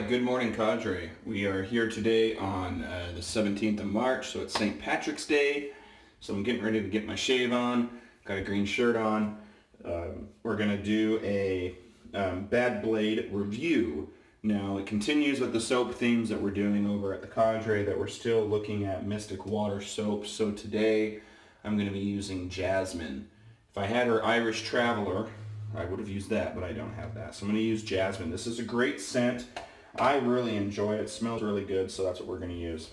good morning, Cadre. We are here today on the 17th of March, so it's St. Patrick's Day. So I'm getting ready to get my shave on, got a green shirt on. We're going to do a bad blade review. Now, it continues with the soap themes that we're doing over at the Cadre, that we're still looking at Mystic Water soaps. So today, I'm going to be using Jasmine. If I had her Irish Traveler, I would have used that, but I don't have that. So I'm going to use Jasmine. This is a great scent. I really enjoy it. It smells really good, so that's what we're going to use.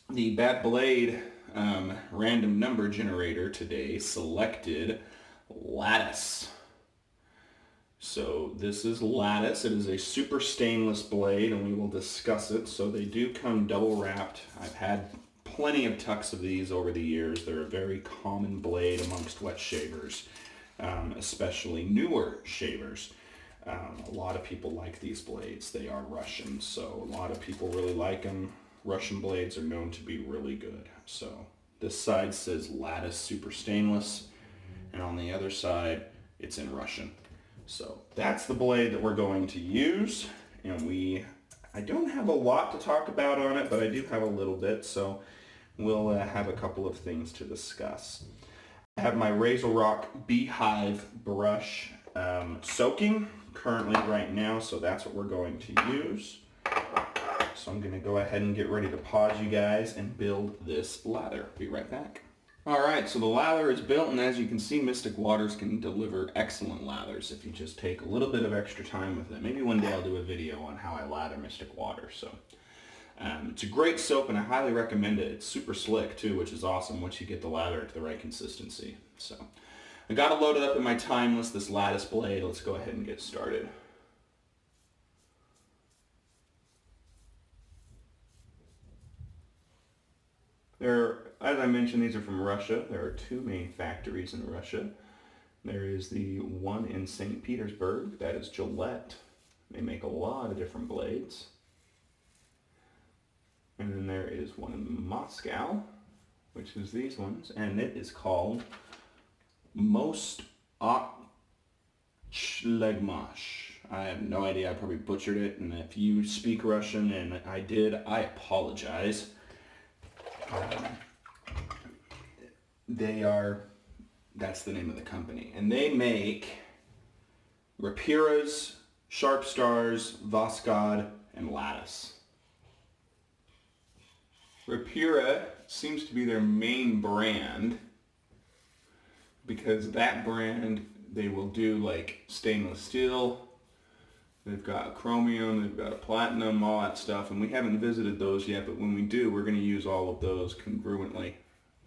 The Bat Blade random number generator today selected Ladas. So this is Ladas. It is a super stainless blade, and we will discuss it. So they do come double wrapped. I've had plenty of tucks of these over the years. They're a very common blade amongst wet shavers, especially newer shavers. A lot of people like these blades. They are Russian, so a lot of people really like them. Russian blades are known to be really good. So this side says Ladas Super Stainless, and on the other side, it's in Russian. So that's the blade that we're going to use, and I don't have a lot to talk about on it, but I do have a little bit, so we'll have a couple of things to discuss. I have my Razor Rock Beehive brush soaking currently right now, so that's what we're going to use. So I'm going to go ahead and get ready to pause you guys and build this lather. Be right back. Alright, so the lather is built, and as you can see, Mystic Waters can deliver excellent lathers if you just take a little bit of extra time with it. Maybe one day I'll do a video on how I lather Mystic Water. So it's a great soap, and I highly recommend it. It's super slick too, which is awesome once you get the lather to the right consistency. So I got it loaded up in my Timeless, this Ladas blade. Let's go ahead and get started. As I mentioned, these are from Russia. There are two main factories in Russia. There is the one in St. Petersburg, that is Gillette. They make a lot of different blades. And then there is one in Moscow, which is these ones, and it is called Most Legmash. I have no idea, I probably butchered it, and if you speak Russian, and I did, I apologize. That's the name of the company, and they make Rapiras, Sharp Stars, Voskhod, and Ladas. Rapira seems to be their main brand, because that brand, they will do like stainless steel, they've got chromium, they've got a platinum, all that stuff, and we haven't visited those yet, but when we do, we're going to use all of those congruently,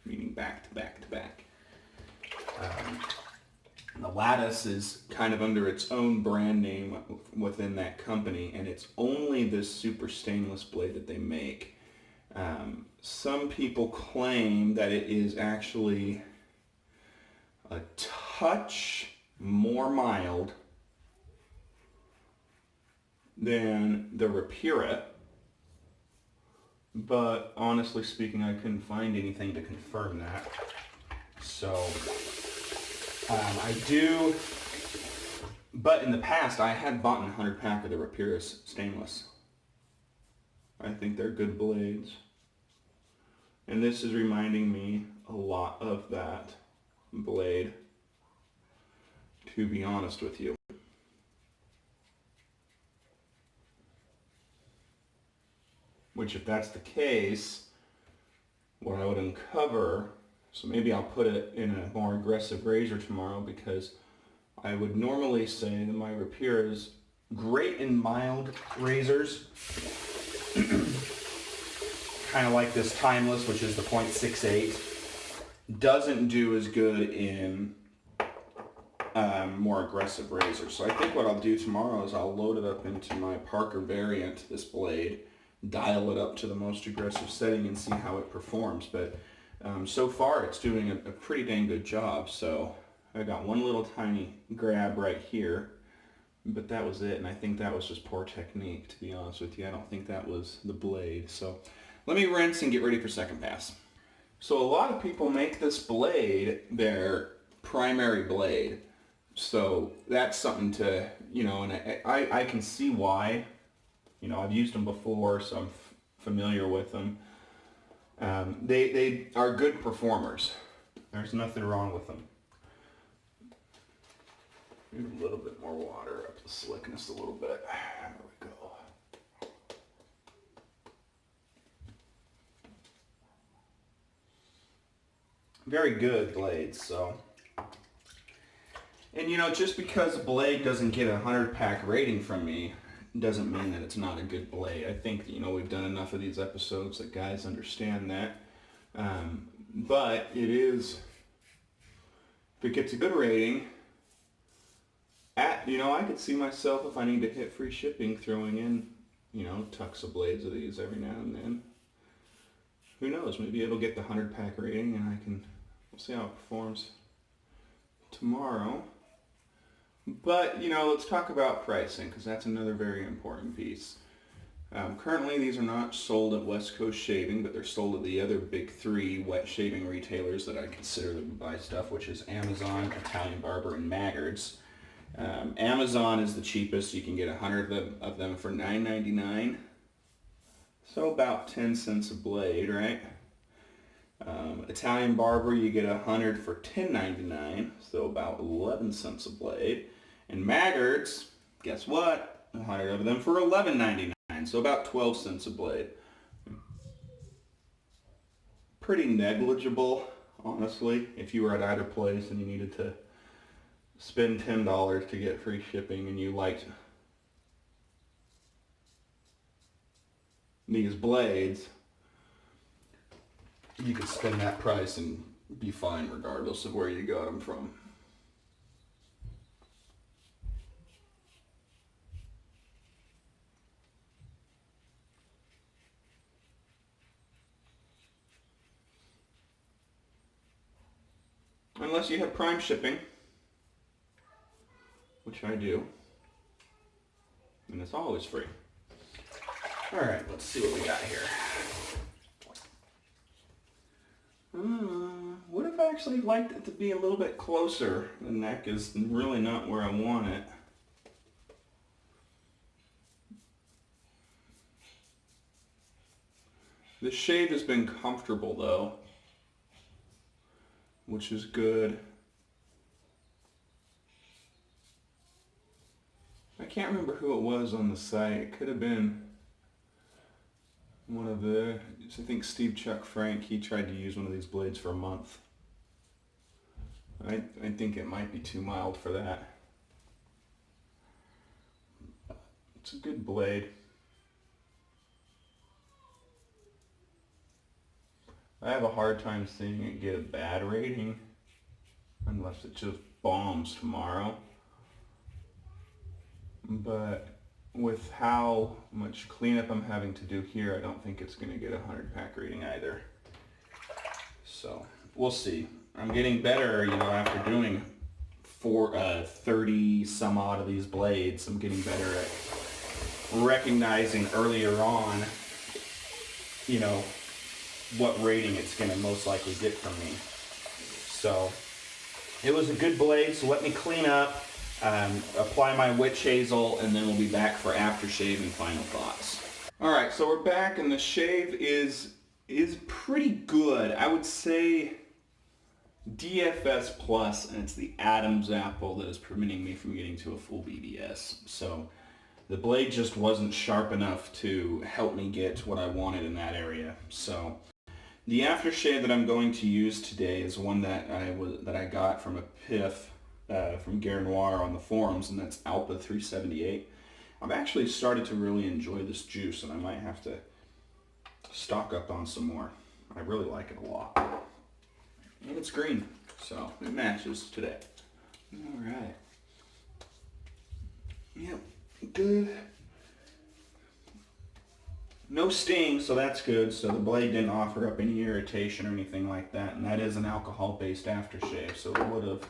meaning back to back to back. The Ladas is kind of under its own brand name within that company, and it's only this super stainless blade that they make. Some people claim that it is actually a touch more mild than the Rapira, but honestly speaking, I couldn't find anything to confirm that. So but in the past I had bought a 100 pack of the Rapiras stainless. I think they're good blades, and this is reminding me a lot of that blade, to be honest with you. Which, if that's the case, what I would uncover, so maybe I'll put it in a more aggressive razor tomorrow, because I would normally say that my Rapira is great in mild razors, kind of like this Timeless, which is the .68, doesn't do as good in more aggressive razors. So I think what I'll do tomorrow is I'll load it up into my Parker variant, this blade, dial it up to the most aggressive setting and see how it performs. But so far it's doing a pretty dang good job. So I got one little tiny grab right here, but that was it, and I think that was just poor technique, to be honest with you. I don't think that was the blade. So let me rinse and get ready for second pass. So a lot of people make this blade their primary blade. So that's something to, and I can see why. You know, I've used them before, so I'm familiar with them. They are good performers. There's nothing wrong with them. Maybe a little bit more water up the slickness a little bit. There we go. Very good blades, so. And you know, just because a blade doesn't get a 100 pack rating from me doesn't mean that it's not a good blade. I think, you know, we've done enough of these episodes that guys understand that. But it is, if it gets a good rating, you know, I could see myself, if I need to hit free shipping, throwing in, you know, tucks of blades of these every now and then. Who knows, maybe it'll get the 100 pack rating and we'll see how it performs tomorrow. But, you know, let's talk about pricing, because that's another very important piece. Currently, these are not sold at West Coast Shaving, but they're sold at the other big three wet shaving retailers that I consider to buy stuff, which is Amazon, Italian Barber, and Maggard's. Amazon is the cheapest. You can get 100 of them for $9.99. So about 10 cents a blade, right? Italian Barber, you get 100 for $10.99, so about 11 cents a blade. And Maggard's, guess what? 100 of them for $11.99, so about 12 cents a blade. Pretty negligible, honestly, if you were at either place and you needed to spend $10 to get free shipping and you liked these blades, you could spend that price and be fine regardless of where you got them from. Unless you have Prime shipping, which I do, and it's always free. All right, let's see what we got here. Would have actually liked it to be a little bit closer. The neck is really not where I want it. The shave has been comfortable though, which is good. I can't remember who it was on the site. It could have been one of the, I think Steve Chuck Frank, he tried to use one of these blades for a month. I think it might be too mild for that. It's a good blade. I have a hard time seeing it get a bad rating unless it just bombs tomorrow. But with how much cleanup I'm having to do here, I don't think it's going to get a 100 pack rating either. So we'll see. I'm getting better, you know, after doing 30 some odd of these blades. I'm getting better at recognizing earlier on, you know, what rating it's going to most likely get from me. So it was a good blade, so let me clean up, apply my witch hazel, and then we'll be back for aftershave and final thoughts. Alright, so we're back, and the shave is pretty good. I would say DFS plus, and it's the Adam's apple that is preventing me from getting to a full BBS. So the blade just wasn't sharp enough to help me get what I wanted in that area. So the aftershave that I'm going to use today is one that I got from a piff from Gare Noir on the forums, and that's Alpa 378. I've actually started to really enjoy this juice, and I might have to stock up on some more. I really like it a lot. And it's green, so it matches today. Alright. Yep, good. No sting, so that's good. So the blade didn't offer up any irritation or anything like that, and that is an alcohol-based aftershave, so it would have.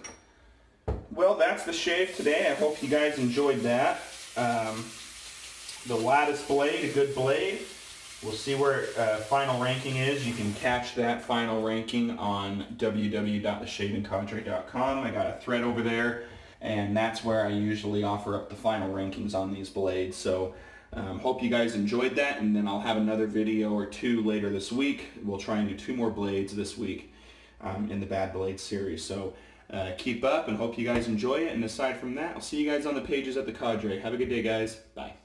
Well, that's the shave today. I hope you guys enjoyed that. The Ladas blade, a good blade. We'll see where final ranking is. You can catch that final ranking on www.theshavingcadre.com. I got a thread over there, and that's where I usually offer up the final rankings on these blades. So Hope you guys enjoyed that, and then I'll have another video or two later this week. We'll try and do 2 more blades this week in the Bad Blades series. So keep up and hope you guys enjoy it. And aside from that, I'll see you guys on the pages at the Cadre. Have a good day, guys. Bye.